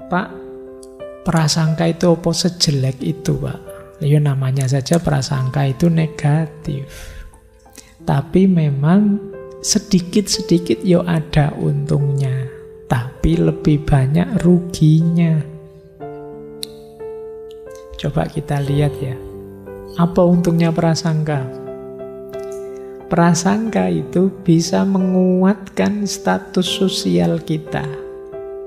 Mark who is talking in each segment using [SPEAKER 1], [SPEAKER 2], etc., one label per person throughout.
[SPEAKER 1] Pak, prasangka itu apa sejelek itu, Pak? Ya namanya saja prasangka itu negatif. Tapi memang sedikit-sedikit ya ada untungnya, tapi lebih banyak ruginya. Coba kita lihat ya. Apa untungnya prasangka? Prasangka itu bisa menguatkan status sosial kita,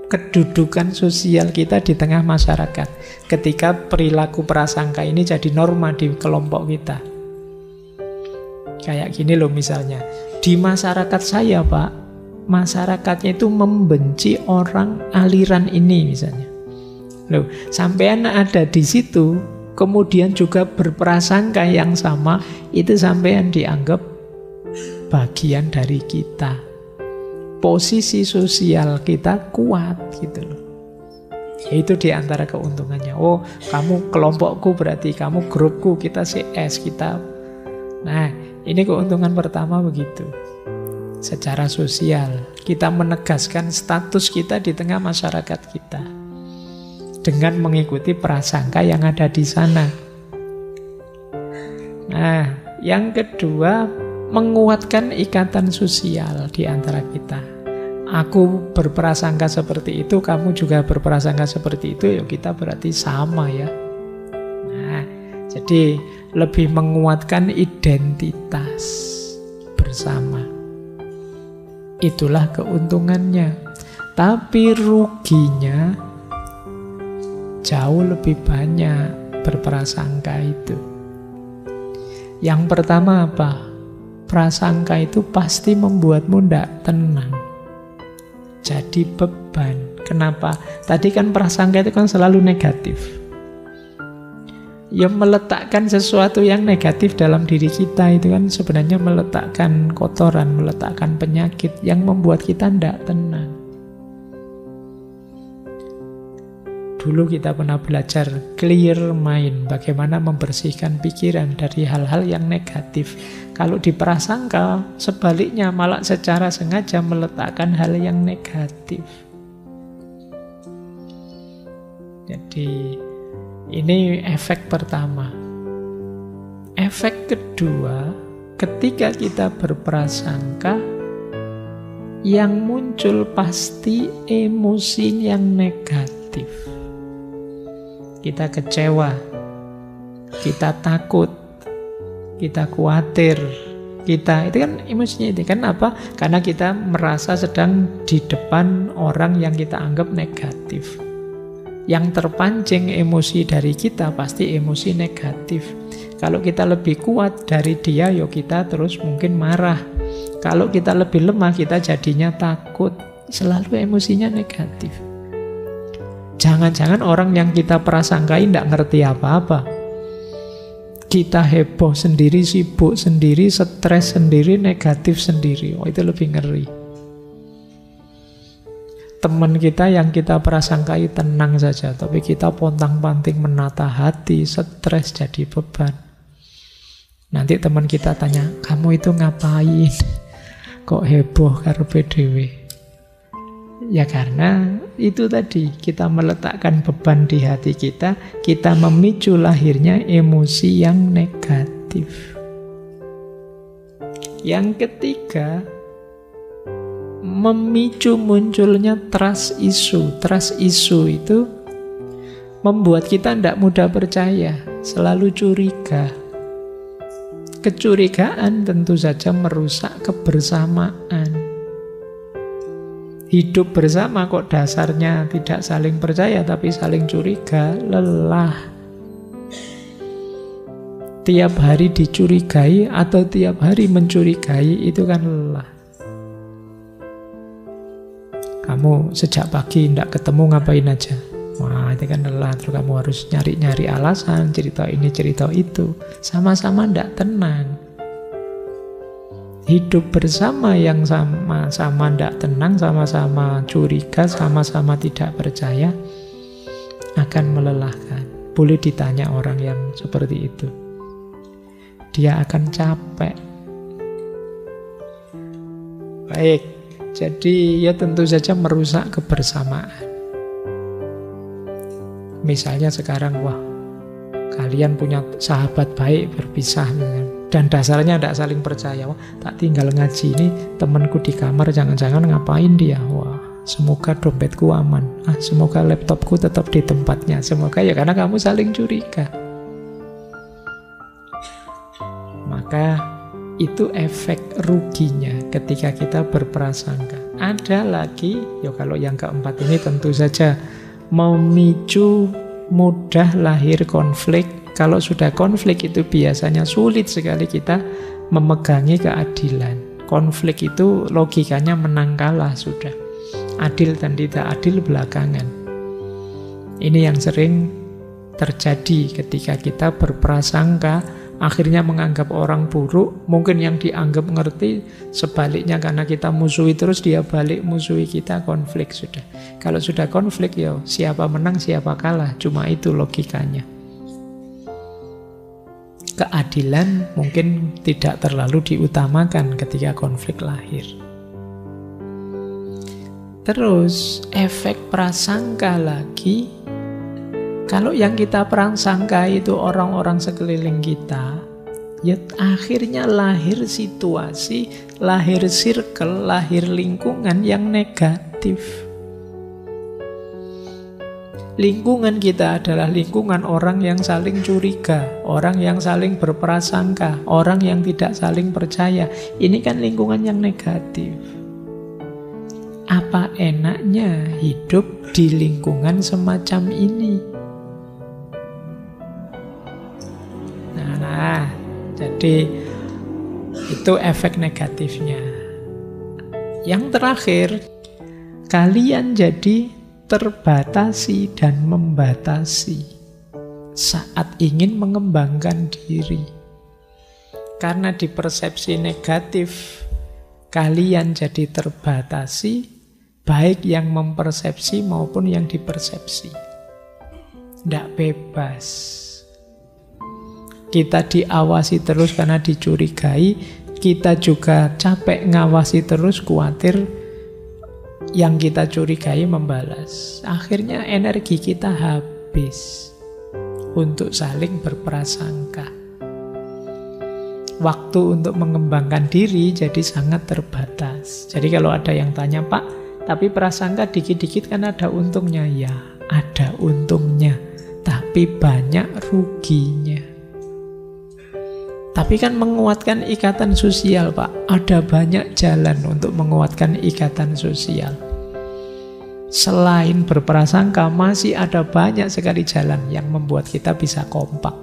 [SPEAKER 1] kedudukan sosial kita di tengah masyarakat. Ketika perilaku prasangka ini jadi norma di kelompok kita. Kayak gini loh misalnya, di masyarakat saya, Pak, masyarakatnya itu membenci orang aliran ini misalnya. Loh, sampean ada di situ, kemudian juga berprasangka yang sama, itu sampean dianggap bagian dari kita. Posisi sosial kita kuat gitu loh. Itu di antara keuntungannya. Oh, kamu kelompokku berarti kamu grupku, kita CS, kita. Nah, ini keuntungan pertama begitu. Secara sosial, kita menegaskan status kita di tengah masyarakat kita dengan mengikuti prasangka yang ada di sana. Nah, yang kedua, menguatkan ikatan sosial di antara kita. Aku berprasangka seperti itu, kamu juga berprasangka seperti itu, ya kita berarti sama ya. Nah, jadi lebih menguatkan identitas bersama. Itulah keuntungannya. Tapi ruginya jauh lebih banyak berprasangka itu. Yang pertama apa? Prasangka itu pasti membuatmu tidak tenang. Jadi beban. Kenapa? Tadi kan prasangka itu kan selalu negatif. Ya meletakkan sesuatu yang negatif dalam diri kita itu kan sebenarnya meletakkan kotoran, meletakkan penyakit yang membuat kita tidak tenang. Dulu kita pernah belajar clear mind, bagaimana membersihkan pikiran dari hal-hal yang negatif. Kalau di prasangka, sebaliknya malah secara sengaja meletakkan hal yang negatif. Jadi ini efek pertama. Efek kedua, ketika kita berprasangka, yang muncul pasti emosi yang negatif. Kita kecewa, kita takut, kita khawatir, itu kan emosinya itu kan apa? Karena kita merasa sedang di depan orang yang kita anggap negatif. Yang terpancing emosi dari kita pasti emosi negatif. Kalau kita lebih kuat dari dia, ya kita terus mungkin marah. Kalau kita lebih lemah, kita jadinya takut. Selalu emosinya negatif. Jangan-jangan orang yang kita prasangkai tidak ngerti apa-apa. Kita heboh sendiri, sibuk sendiri, stres sendiri, negatif sendiri. Oh, itu lebih ngeri. Teman kita yang kita prasangkai tenang saja, tapi kita pontang-panting menata hati, stres jadi beban. Nanti teman kita tanya, kamu itu ngapain? Kok heboh karepe dhewe? Ya karena itu tadi, kita meletakkan beban di hati kita memicu lahirnya emosi yang negatif. Yang ketiga, memicu munculnya trust issue. Trust issue itu membuat kita tidak mudah percaya, selalu curiga. Kecurigaan tentu saja merusak kebersamaan. Hidup bersama kok dasarnya tidak saling percaya tapi saling curiga, lelah. Tiap hari dicurigai atau tiap hari mencurigai itu kan lelah. Kamu sejak pagi tidak ketemu ngapain aja? Wah, itu kan lelah. Terus kamu harus nyari-nyari alasan, cerita ini, cerita itu. Sama-sama tidak tenang. Hidup bersama yang sama-sama tidak tenang, sama-sama curiga, sama-sama tidak percaya, akan melelahkan. Boleh ditanya orang yang seperti itu. Dia akan capek. Baik, jadi ya tentu saja merusak kebersamaan. Misalnya sekarang, wah, kalian punya sahabat baik berpisah dan dasarnya tidak saling percaya. Wah, tak tinggal ngaji ini temanku di kamar, jangan-jangan ngapain dia? Wah, semoga dompetku aman. Semoga laptopku tetap di tempatnya. Semoga, ya karena kamu saling curiga. Maka itu efek ruginya ketika kita berprasangka. Ada lagi, ya kalau yang keempat ini tentu saja memicu mudah lahir konflik. Kalau sudah konflik itu biasanya sulit sekali kita memegangi keadilan. Konflik itu logikanya menang kalah sudah. Adil dan tidak adil belakangan. Ini yang sering terjadi ketika kita berprasangka, akhirnya menganggap orang buruk. Mungkin yang dianggap ngerti, sebaliknya karena kita musuhi terus, dia balik musuhi kita, konflik sudah. Kalau sudah konflik, ya siapa menang siapa kalah, cuma itu logikanya. Keadilan mungkin tidak terlalu diutamakan ketika konflik lahir. Terus efek prasangka lagi, kalau yang kita prasangka itu orang-orang sekeliling kita, ya akhirnya lahir situasi, lahir circle, lahir lingkungan yang negatif. Lingkungan kita adalah lingkungan orang yang saling curiga, orang yang saling berprasangka, orang yang tidak saling percaya. Ini kan lingkungan yang negatif. Apa enaknya hidup di lingkungan semacam ini? Nah, jadi itu efek negatifnya. Yang terakhir, kalian jadi terbatasi dan membatasi saat ingin mengembangkan diri. Karena di persepsi negatif, kalian jadi terbatasi, baik yang mempersepsi maupun yang dipersepsi. Tidak bebas. Kita diawasi terus karena dicurigai, kita juga capek ngawasi terus, khawatir yang kita curigai membalas. Akhirnya energi kita habis untuk saling berprasangka. Waktu untuk mengembangkan diri jadi sangat terbatas. Jadi kalau ada yang tanya, Pak, tapi prasangka dikit-dikit kan ada untungnya. Ya, ada untungnya, tapi banyak ruginya. Tapi kan menguatkan ikatan sosial, Pak. Ada banyak jalan untuk menguatkan ikatan sosial. Selain berprasangka, masih ada banyak sekali jalan yang membuat kita bisa kompak.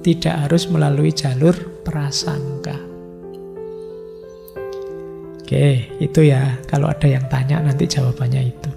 [SPEAKER 1] Tidak harus melalui jalur prasangka. Oke, itu ya. Kalau ada yang tanya nanti jawabannya itu.